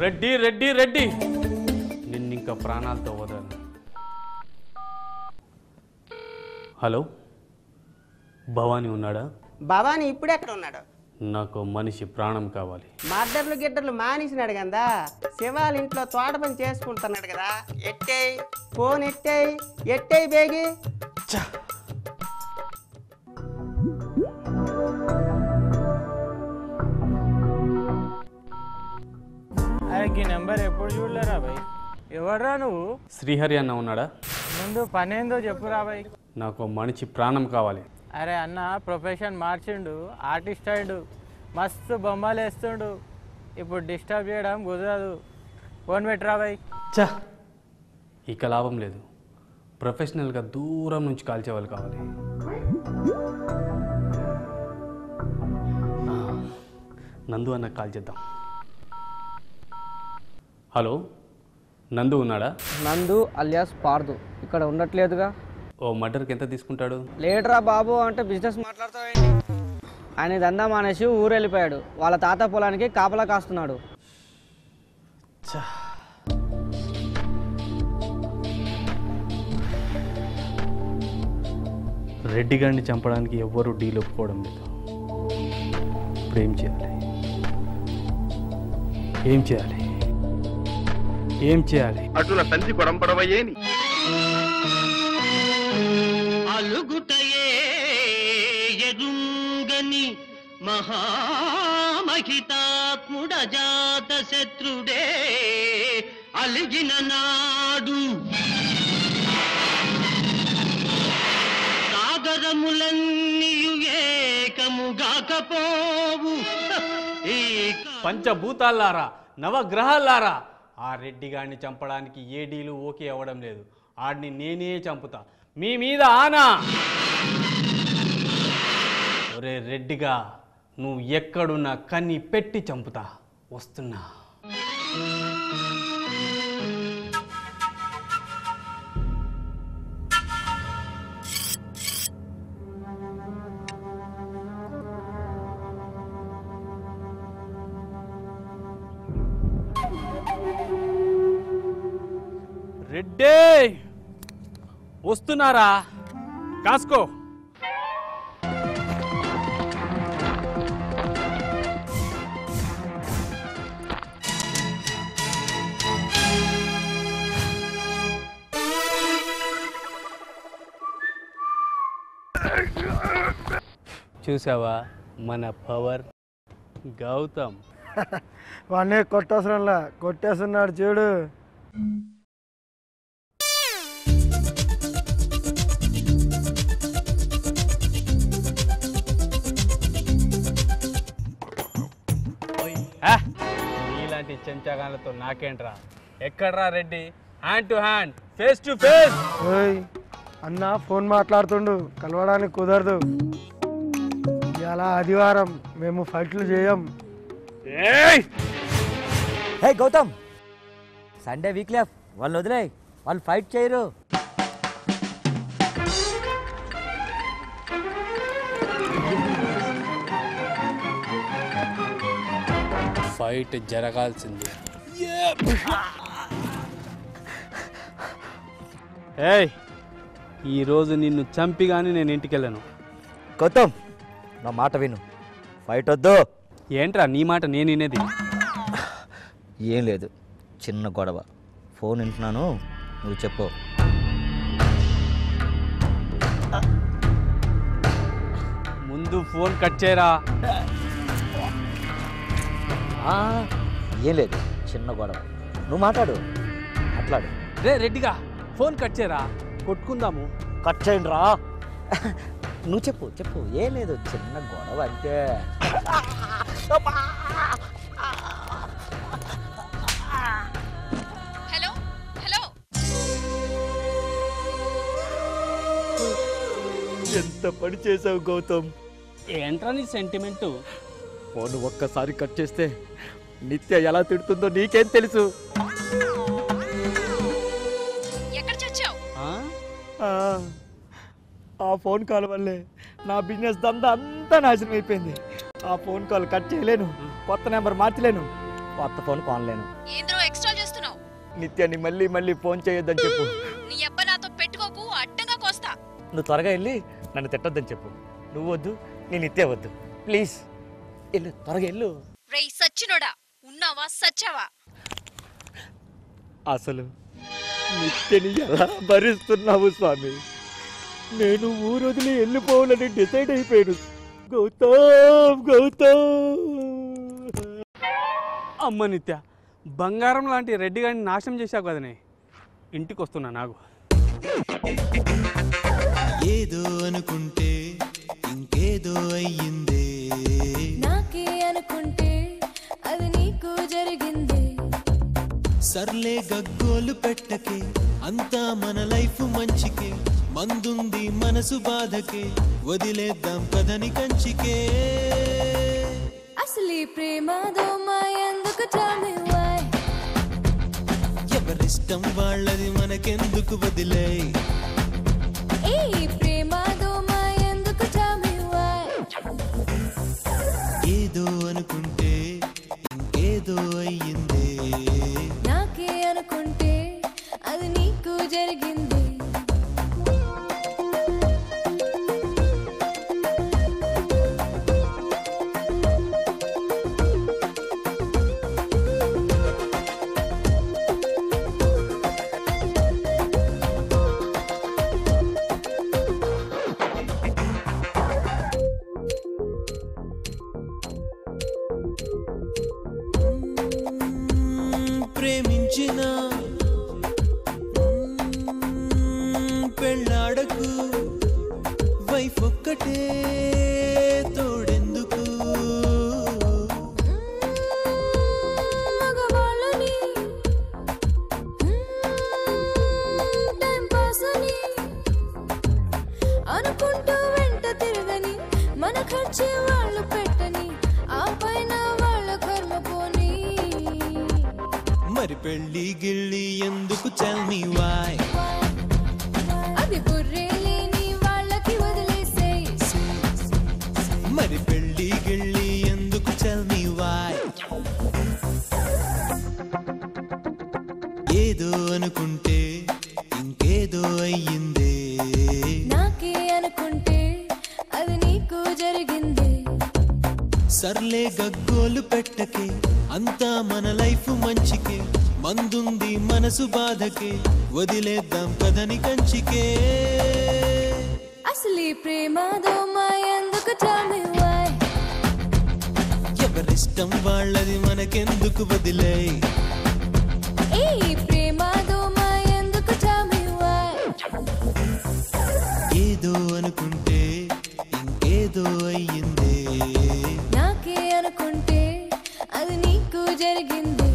రెడ్డి రెడ్డి రెడ్డి నిన్నింక ప్రాణాలతో వదలను. హలో, భవానీ ఉన్నాడా? భవానీ ఇప్పుడు ఎక్కడ ఉన్నాడు? నాకు మనిషి ప్రాణం కావాలి. మర్డర్లు గిడ్డర్లు మానేసినాడు కదా, శివాల ఇంట్లో తోట పని చేసుకుంటున్నాడు కదా. ఎట్టేయ్ ఫోన్, ఎట్టేయ్ బేగి. ఈ నెంబర్ ఎప్పుడు చూడలేరా బాయ్? ఎవడరా నువ్వు? శ్రీహరి అన్న ఉన్నాడా? ముందు పని ఏందో చెప్పురా బాయ్. నాకు మనిషి ప్రాణం కావాలి. అరే అన్న ప్రొఫెషన్ మార్చిండు, ఆర్టిస్ట్ అయ్యిండు, మస్తు బొమ్మలు వేస్తుండు. ఇప్పుడు డిస్టర్బ్ చేయడం కుదరదు. ఫోన్ పెట్టరా బాయ్. చా, ఇక లాభం లేదు. ప్రొఫెషనల్గా దూరం నుంచి కాల్చేవాళ్ళు కావాలి. నందు అన్న కాల్ చేద్దాం. హలో, నందు ఉన్నాడా? నందు అలియాస్ పార్దు ఇక్కడ ఉండట్లేదుగా. ఓ మర్డర్కి ఎంత తీసుకుంటాడు? లేటరా బాబు అంటే బిజినెస్ మాట్లాడతావేంటి? ఆయన దందా మానేసి ఊరు వెళ్ళిపోయాడు. వాళ్ళ తాత పొలానికి కాపలా కాస్తున్నాడు. రెడ్డి గారిని చంపడానికి ఎవ్వరూ డీల్ ఒప్పుకోవడం లేదు. ఇప్పుడు ఏం చేయాలి? ఏం చేయాలి? ఏం చేయాలి? అటుల సంచి కొడంపడవయ్యేని అలుగుటయే ఎరుంగని మహామహితాత్ముడ జాత శత్రుడే అలిగిన నాడు సాగరములన్నీయు ఏకముగాకపోవు. పంచభూతాల్లారా, నవగ్రహాల్లారా, ఆ రెడ్డి గారిని చంపడానికి ఏ డీలు ఓకే అవ్వడం లేదు. ఆడిని నేనే చంపుతా, మీ మీద ఆనా. ఒరే రెడ్డిగా, నువ్వు ఎక్కడున్నా కన్ని పెట్టి చంపుతా. వస్తున్నా. రెడ్డే వస్తున్నారా? కాసుకో. చూసావా మన పవర్? గౌతమ్ వాడిని కొట్టవసరంలా, కొట్టేస్తున్నాడు చూడు. నీలాంటి చెంచాగాలతో నాకేంట్రా? ఎక్కడ్రా Reddy? Hand to hand, face to face. అన్న ఫోన్ మాట్లాడుతుండు, కలవడానికి కుదరదు. ఇలా ఆదివారం మేము ఫైట్లు చేయం. హే గౌతమ్, సండే వీక్లీ ఆఫ్, వాళ్ళు వదిలే, వాళ్ళు ఫైట్ చేయరు. ఫైట్ జరగాల్సింది. ఏయ్, ఈరోజు నిన్ను చంపి కానీ నేను ఇంటికి వెళ్ళను. గౌతమ్ నా మాట విను, ఫైట్ వద్దు. ఏంట్రా నీ మాట నేను వినేది? ఏం లేదు, చిన్న గొడవ. ఫోన్ వింటున్నాను, నువ్వు చెప్పు. ముందు ఫోన్ కట్ చేయరా. ఏం లేదు, చిన్న గొడవ. నువ్వు మాట్లాడు. రే రెడ్డిగా, ఫోన్ కట్ చేయరా, కొట్టుకుందాము. కట్ చేయండి రా. నువ్వు చెప్పు. ఏం లేదు, చిన్న గొడవ అంతే. హలో హలో, ఎంత పని చేసావు గౌతమ్. ఏంట్రా నీ సెంటిమెంటు? ఫోన్ ఒక్కసారి కట్ చేస్తే నిత్య ఎలా తిడుతుందో నీకేం తెలుసు? ఎక్కడ చచ్చావు? ఆ ఫోన్ కాల్ వల్లే నా బిజినెస్ దందా అంతా నాశనం అయిపోయింది. ఆ ఫోన్ కాల్ కట్ చేయలేను, కొత్త నెంబర్ మార్చలేను. కొత్త ఫోన్ కొనలేను. ఏంద్రో ఎక్స్ట్రా చేస్తున్నావు? నిత్యాన్ని మళ్ళీ మళ్ళీ ఫోన్ చేయొద్దని చెప్పు. నీ అబ్బా నాతో పెట్టుకోకు, అడ్డంగా కోస్తా. నువ్వు త్వరగా వెళ్ళి నన్ను తిట్టొద్దని చెప్పు. నువ్వు వద్దు, నేను నిత్య వద్దు, ప్లీజ్ వెళ్ళు, త్వరగా వెళ్ళు. రేయ్ సచ్చినోడా, ఉన్నావా సచ్చావా? అసలు నిత్యని ఎలా భరిస్తున్నావు స్వామి? నేను ఊరు వదిలి వెళ్ళిపోవాలని డిసైడ్ అయిపోయాను. గౌతమ్ అమ్మ నిత్య, బంగారం లాంటి రెడ్డి గారిని నాశనం చేశావు కదనే. ఇంటికి వస్తున్నా నాగు. ఏదో అనుకుంటే ఇంకేదో అయ్యిందే, నాకే అనుకుంటే అది నీకు జరిగింది. సర్లే గగ్గోలు పెట్టకే, అంతా మన లైఫ్ మంచికే, మందుంది మనసు బాధకే, వదిలేద్దాం కథని కంచికే. అసలు ఈ ప్రేమ దోమ ఎందుకు tell me why? ఎవరిష్టం వాళ్ళది మనకెందుకు వదిలే. ఈ ప్రేమ దోమ ఎందుకు tell me why? ఏదో అనుకుంటే ఇంకేదో అయ్యిందే, నాకే అనుకుంటే అది నీకు జరిగింది. ప్రేమించిన పెళ్ళాడకు, వైఫ్ ఒక్కటే తోడెందుకు. మగవాళ్ళని టైం పాస్ అని అనుకుంటూ వెంట తిరగని, మన ఖర్చే వాళ్ళు పెట్టని, ఆ పైన వాళ్ళ కర్మ పోని. మరి పెళ్ళి గిళ్ళి ఎందుకు tell me why? అది బుర్రే లేని వాళ్ళకి వదిలేసేయ్. మరి పెళ్ళి గిళ్ళి ఎందుకు tell me why? ఏదో అనుకుంటే ఇంకేదో అయ్యిందే, నాకే అనుకుంటే అది నీకు జరిగింది. సర్లే గగ్గోలు పెట్టకే, అంతా మన లైఫ్ మంచికే, మందుంది మనసు బాధకే, వదిలేద్దాం కథని కంచికే. అసలు ఈ ప్రేమ దోమ ఎందుకు tell me why? ఎవరిష్టం వాళ్ళది మనకెందుకు వదిలే. ఈ ప్రేమ దోమ ఎందుకు tell me why? ఏదో అనుకుంటే ఇంకేదో అయ్యిందే, నాకే అనుకుంటే అది నీకు జరిగింది.